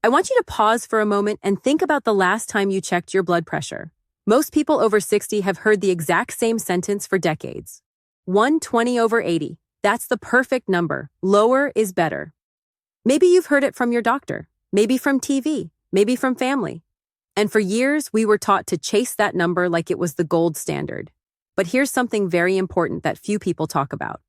I want you to pause for a moment and think about the last time you checked your blood pressure. Most people over 60 have heard the exact same sentence for decades. 120/80. That's the perfect number. Lower is better. Maybe you've heard it from your doctor, maybe from TV, maybe from family. And for years, we were taught to chase that number like it was the gold standard. But here's something very important that few people talk about.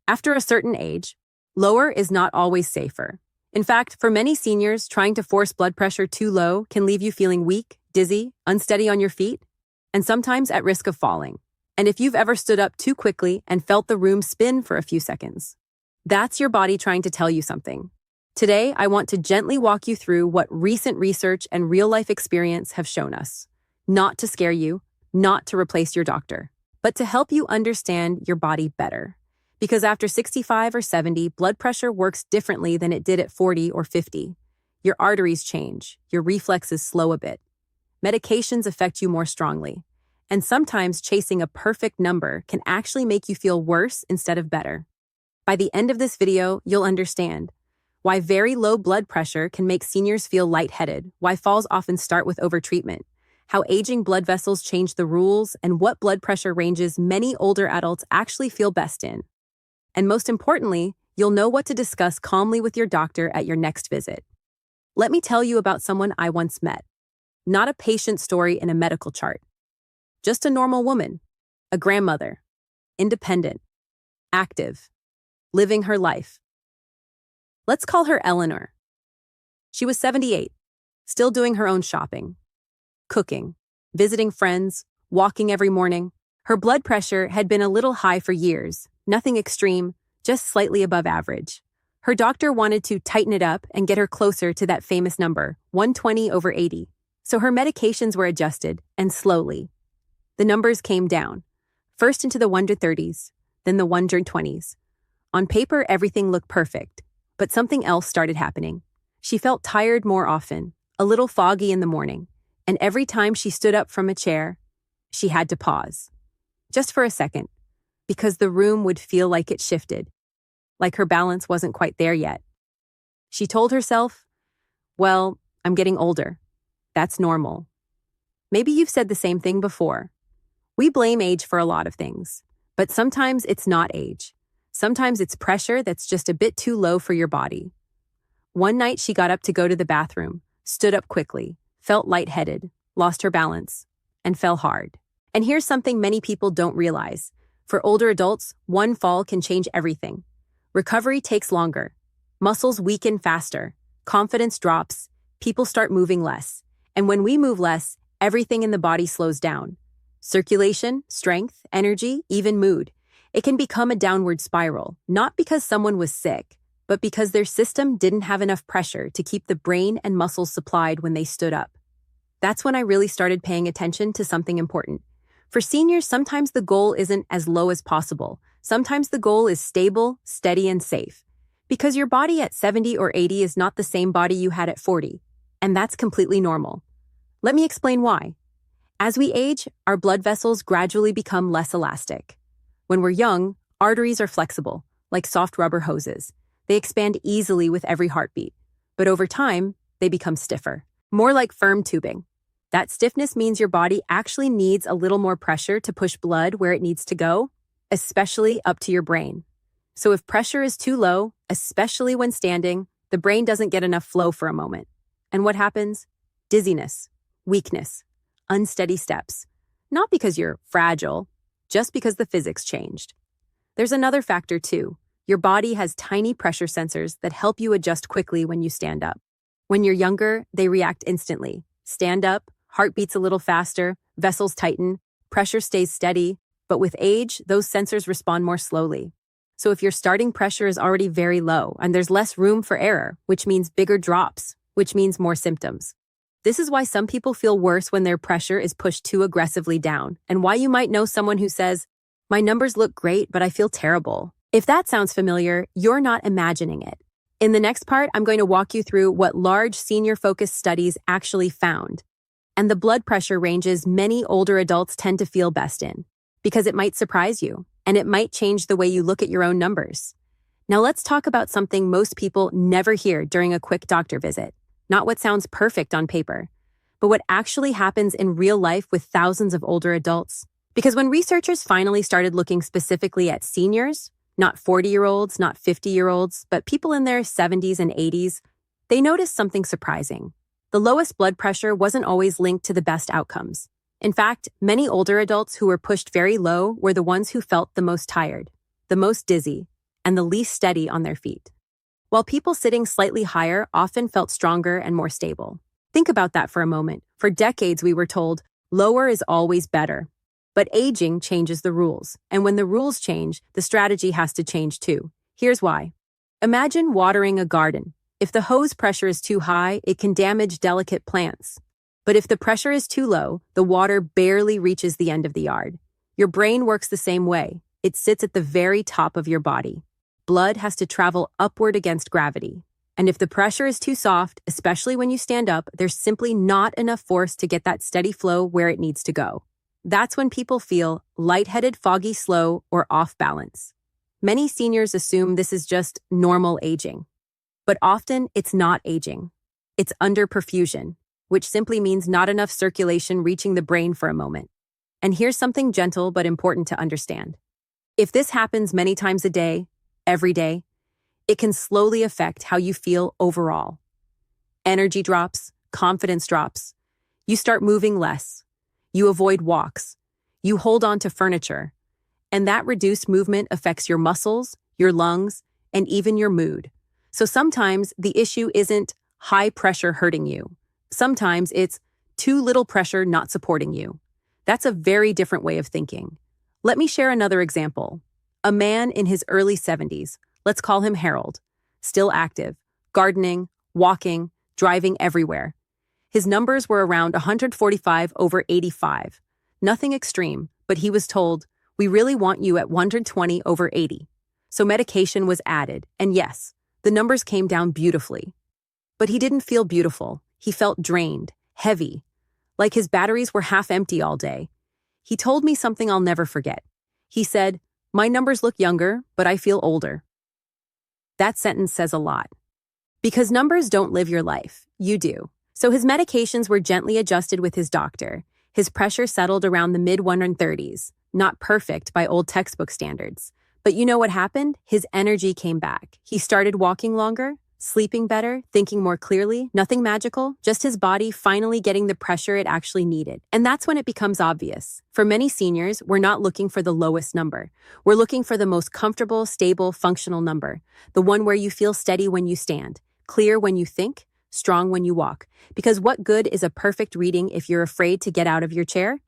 After a certain age, lower is not always safer. In fact, for many seniors, trying to force blood pressure too low can leave you feeling weak, dizzy, unsteady on your feet, and sometimes at risk of falling. And if you've ever stood up too quickly and felt the room spin for a few seconds, that's your body trying to tell you something. Today, I want to gently walk you through what recent research and real-life experience have shown us. Not to scare you, not to replace your doctor, but to help you understand your body better. Because after 65 or 70, blood pressure works differently than it did at 40 or 50. Your arteries change, your reflexes slow a bit. Medications affect you more strongly. And sometimes chasing a perfect number can actually make you feel worse instead of better. By the end of this video, you'll understand why very low blood pressure can make seniors feel lightheaded, why falls often start with overtreatment, how aging blood vessels change the rules, and what blood pressure ranges many older adults actually feel best in. And most importantly, you'll know what to discuss calmly with your doctor at your next visit. Let me tell you about someone I once met. Not a patient story in a medical chart. Just a normal woman, a grandmother, independent, active, living her life. Let's call her Eleanor. She was 78, still doing her own shopping, cooking, visiting friends, walking every morning. Her blood pressure had been a little high for years, nothing extreme, just slightly above average. Her doctor wanted to tighten it up and get her closer to that famous number, 120/80. So her medications were adjusted, and slowly. The numbers came down, first into the 130s, then the 120s. On paper, everything looked perfect, but something else started happening. She felt tired more often, a little foggy in the morning, and every time she stood up from a chair, she had to pause. Just for a second, because the room would feel like it shifted, like her balance wasn't quite there yet. She told herself, well, I'm getting older. That's normal. Maybe you've said the same thing before. We blame age for a lot of things, but sometimes it's not age. Sometimes it's pressure that's just a bit too low for your body. One night she got up to go to the bathroom, stood up quickly, felt lightheaded, lost her balance, and fell hard. And here's something many people don't realize. For older adults, one fall can change everything. Recovery takes longer. Muscles weaken faster. Confidence drops. People start moving less. And when we move less, everything in the body slows down. Circulation, strength, energy, even mood. It can become a downward spiral, not because someone was sick, but because their system didn't have enough pressure to keep the brain and muscles supplied when they stood up. That's when I really started paying attention to something important. For seniors, sometimes the goal isn't as low as possible. Sometimes the goal is stable, steady, and safe. Because your body at 70 or 80 is not the same body you had at 40, and that's completely normal. Let me explain why. As we age, our blood vessels gradually become less elastic. When we're young, arteries are flexible, like soft rubber hoses. They expand easily with every heartbeat. But over time, they become stiffer, more like firm tubing. That stiffness means your body actually needs a little more pressure to push blood where it needs to go, especially up to your brain. So if pressure is too low, especially when standing, the brain doesn't get enough flow for a moment. And what happens? Dizziness, weakness, unsteady steps. Not because you're fragile, just because the physics changed. There's another factor too. Your body has tiny pressure sensors that help you adjust quickly when you stand up. When you're younger, they react instantly. Stand up, heart beats a little faster, vessels tighten, pressure stays steady. But with age, those sensors respond more slowly. So if your starting pressure is already very low and there's less room for error, which means bigger drops, which means more symptoms. This is why some people feel worse when their pressure is pushed too aggressively down, and why you might know someone who says, "My numbers look great, but I feel terrible." If that sounds familiar, you're not imagining it. In the next part, I'm going to walk you through what large senior-focused studies actually found, and the blood pressure ranges many older adults tend to feel best in, because it might surprise you, and it might change the way you look at your own numbers. Now let's talk about something most people never hear during a quick doctor visit: not what sounds perfect on paper, but what actually happens in real life with thousands of older adults. Because when researchers finally started looking specifically at seniors, not 40-year-olds, not 50-year-olds, but people in their 70s and 80s, they noticed something surprising. The lowest blood pressure wasn't always linked to the best outcomes. In fact, many older adults who were pushed very low were the ones who felt the most tired, the most dizzy, and the least steady on their feet, while people sitting slightly higher often felt stronger and more stable. Think about that for a moment. For decades, we were told, lower is always better. But aging changes the rules, and when the rules change, the strategy has to change too. Here's why. Imagine watering a garden. If the hose pressure is too high, it can damage delicate plants. But if the pressure is too low, the water barely reaches the end of the yard. Your brain works the same way. It sits at the very top of your body. Blood has to travel upward against gravity. And if the pressure is too soft, especially when you stand up, there's simply not enough force to get that steady flow where it needs to go. That's when people feel lightheaded, foggy, slow, or off balance. Many seniors assume this is just normal aging. But often, it's not aging. It's underperfusion, which simply means not enough circulation reaching the brain for a moment. And here's something gentle but important to understand. If this happens many times a day, every day, it can slowly affect how you feel overall. Energy drops, confidence drops. You start moving less. You avoid walks. You hold on to furniture. And that reduced movement affects your muscles, your lungs, and even your mood. So sometimes the issue isn't high pressure hurting you. Sometimes it's too little pressure not supporting you. That's a very different way of thinking. Let me share another example. A man in his early 70s, let's call him Harold, still active, gardening, walking, driving everywhere. His numbers were around 145/85. Nothing extreme, but he was told, "We really want you at 120/80. So medication was added, and yes, the numbers came down beautifully. But he didn't feel beautiful. He felt drained, heavy, like his batteries were half empty all day. He told me something I'll never forget. He said, "My numbers look younger, but I feel older." That sentence says a lot. Because numbers don't live your life, you do. So his medications were gently adjusted with his doctor. His pressure settled around the mid-130s, not perfect by old textbook standards. But you know what happened? His energy came back. He started walking longer, sleeping better, thinking more clearly. Nothing magical, just his body finally getting the pressure it actually needed. And that's when it becomes obvious. For many seniors, we're not looking for the lowest number. We're looking for the most comfortable, stable, functional number. The one where you feel steady when you stand, clear when you think, strong when you walk. Because what good is a perfect reading if you're afraid to get out of your chair?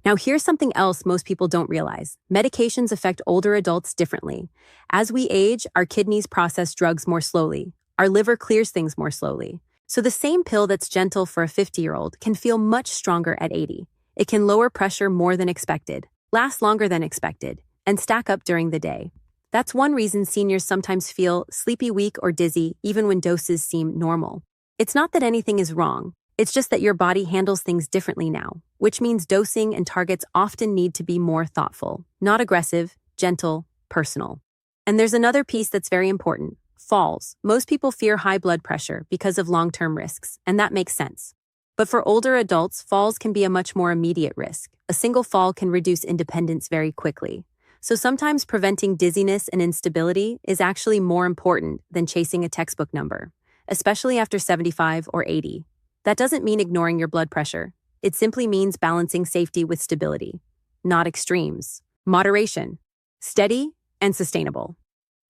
Now here's something else most people don't realize. Medications affect older adults differently. As we age, our kidneys process drugs more slowly. Our liver clears things more slowly. So the same pill that's gentle for a 50-year-old can feel much stronger at 80. It can lower pressure more than expected, last longer than expected, and stack up during the day. That's one reason seniors sometimes feel sleepy, weak, or dizzy even when doses seem normal. It's not that anything is wrong. It's just that your body handles things differently now, which means dosing and targets often need to be more thoughtful, not aggressive, gentle, personal. And there's another piece that's very important. Falls. Most people fear high blood pressure because of long-term risks, and that makes sense. But for older adults, falls can be a much more immediate risk. A single fall can reduce independence very quickly. So sometimes preventing dizziness and instability is actually more important than chasing a textbook number, especially after 75 or 80. That doesn't mean ignoring your blood pressure. It simply means balancing safety with stability, not extremes. Moderation, steady, and sustainable.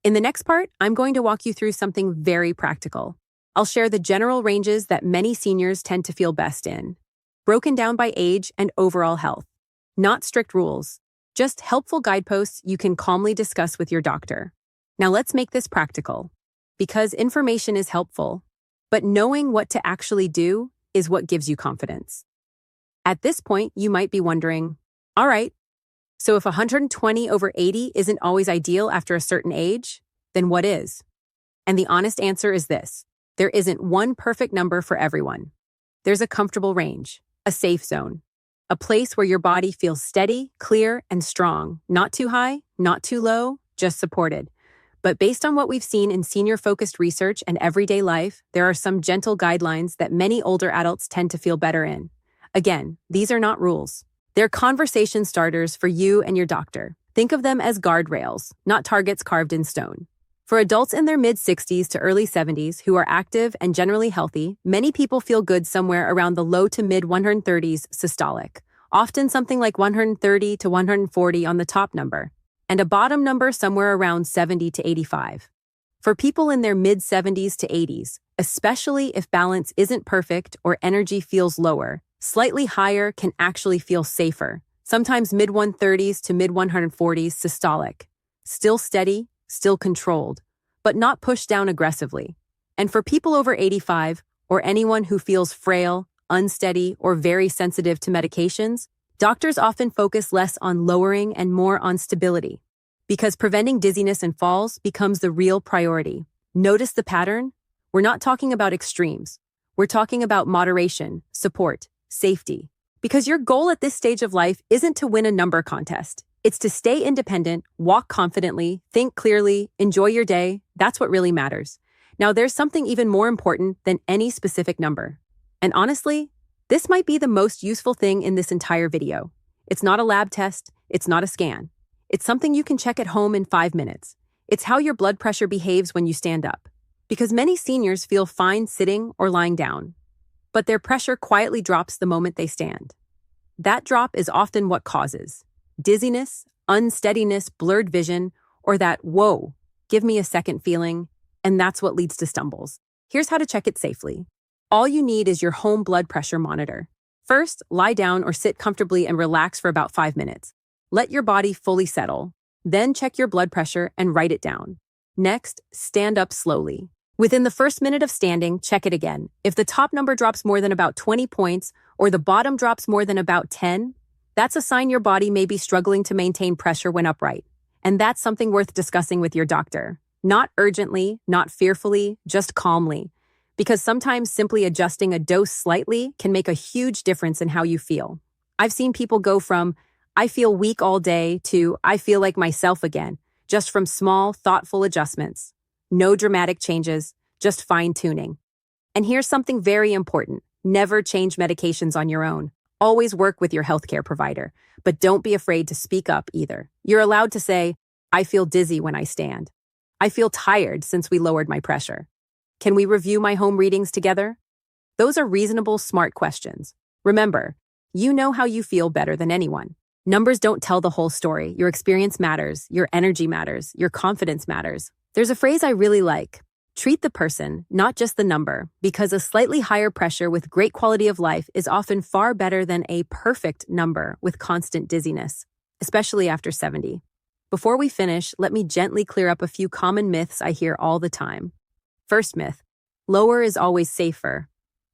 In the next part, I'm going to walk you through something very practical. I'll share the general ranges that many seniors tend to feel best in, broken down by age and overall health. Not strict rules, just helpful guideposts you can calmly discuss with your doctor. Now let's make this practical, because information is helpful, but knowing what to actually do is what gives you confidence. At this point, you might be wondering, all right, so if 120/80 isn't always ideal after a certain age, then what is? And the honest answer is this. There isn't one perfect number for everyone. There's a comfortable range, a safe zone, a place where your body feels steady, clear, and strong, not too high, not too low, just supported. But based on what we've seen in senior-focused research and everyday life, there are some gentle guidelines that many older adults tend to feel better in. Again, these are not rules. They're conversation starters for you and your doctor. Think of them as guardrails, not targets carved in stone. For adults in their mid-60s to early 70s who are active and generally healthy, many people feel good somewhere around the low to mid-130s systolic, often something like 130 to 140 on the top number, and a bottom number somewhere around 70 to 85. For people in their mid-70s to 80s, especially if balance isn't perfect or energy feels lower, slightly higher can actually feel safer, sometimes mid-130s to mid-140s systolic. Still steady, still controlled, but not pushed down aggressively. And for people over 85, or anyone who feels frail, unsteady, or very sensitive to medications, doctors often focus less on lowering and more on stability, because preventing dizziness and falls becomes the real priority. Notice the pattern? We're not talking about extremes. We're talking about moderation, support, safety. Because your goal at this stage of life isn't to win a number contest. It's to stay independent, walk confidently, think clearly, enjoy your day. That's what really matters. Now, there's something even more important than any specific number. And honestly, this might be the most useful thing in this entire video. It's not a lab test. It's not a scan. It's something you can check at home in 5 minutes. It's how your blood pressure behaves when you stand up. Because many seniors feel fine sitting or lying down, but their pressure quietly drops the moment they stand. That drop is often what causes dizziness, unsteadiness, blurred vision, or that, whoa, give me a second feeling, and that's what leads to stumbles. Here's how to check it safely. All you need is your home blood pressure monitor. First, lie down or sit comfortably and relax for about 5 minutes. Let your body fully settle. Then check your blood pressure and write it down. Next, stand up slowly. Within the first minute of standing, check it again. If the top number drops more than about 20 points or the bottom drops more than about 10, that's a sign your body may be struggling to maintain pressure when upright. And that's something worth discussing with your doctor. Not urgently, not fearfully, just calmly. Because sometimes simply adjusting a dose slightly can make a huge difference in how you feel. I've seen people go from, I feel weak all day, to, I feel like myself again, just from small, thoughtful adjustments. No dramatic changes, just fine-tuning. And here's something very important. Never change medications on your own. Always work with your healthcare provider, but don't be afraid to speak up either. You're allowed to say, I feel dizzy when I stand. I feel tired since we lowered my pressure. Can we review my home readings together? Those are reasonable, smart questions. Remember, you know how you feel better than anyone. Numbers don't tell the whole story. Your experience matters, your energy matters, your confidence matters. There's a phrase I really like. Treat the person, not just the number, because a slightly higher pressure with great quality of life is often far better than a perfect number with constant dizziness, especially after 70. Before we finish, let me gently clear up a few common myths I hear all the time. First myth, lower is always safer.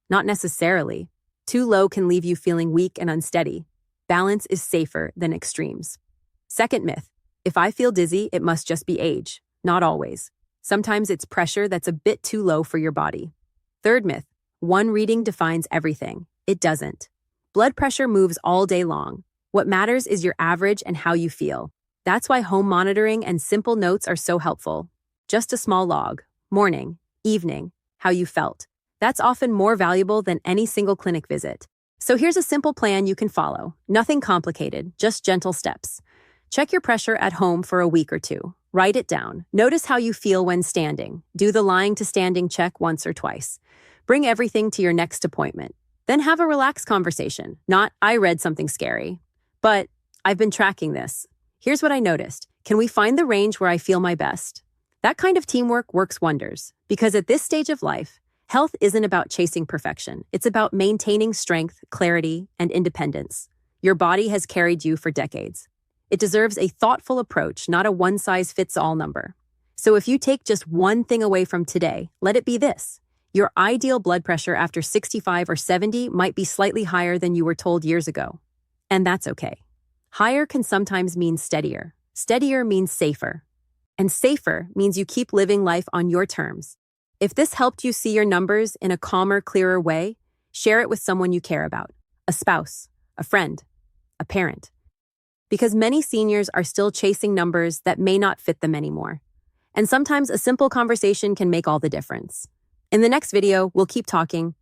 Not necessarily. Too low can leave you feeling weak and unsteady. Balance is safer than extremes. Second myth, if I feel dizzy, it must just be age. Not always. Sometimes it's pressure that's a bit too low for your body. Third myth, one reading defines everything. It doesn't. Blood pressure moves all day long. What matters is your average and how you feel. That's why home monitoring and simple notes are so helpful. Just a small log, morning, evening, how you felt. That's often more valuable than any single clinic visit. So here's a simple plan you can follow. Nothing complicated, just gentle steps. Check your pressure at home for a week or two. Write it down. Notice how you feel when standing. Do the lying to standing check once or twice. Bring everything to your next appointment. Then have a relaxed conversation. Not, I read something scary, but I've been tracking this. Here's what I noticed. Can we find the range where I feel my best? That kind of teamwork works wonders, because at this stage of life, health isn't about chasing perfection. It's about maintaining strength, clarity, and independence. Your body has carried you for decades. It deserves a thoughtful approach, not a one-size-fits-all number. So if you take just one thing away from today, let it be this. Your ideal blood pressure after 65 or 70 might be slightly higher than you were told years ago. And that's okay. Higher can sometimes mean steadier. Steadier means safer. And safer means you keep living life on your terms. If this helped you see your numbers in a calmer, clearer way, share it with someone you care about. A spouse, a friend, a parent. Because many seniors are still chasing numbers that may not fit them anymore. And sometimes a simple conversation can make all the difference. In the next video, we'll keep talking,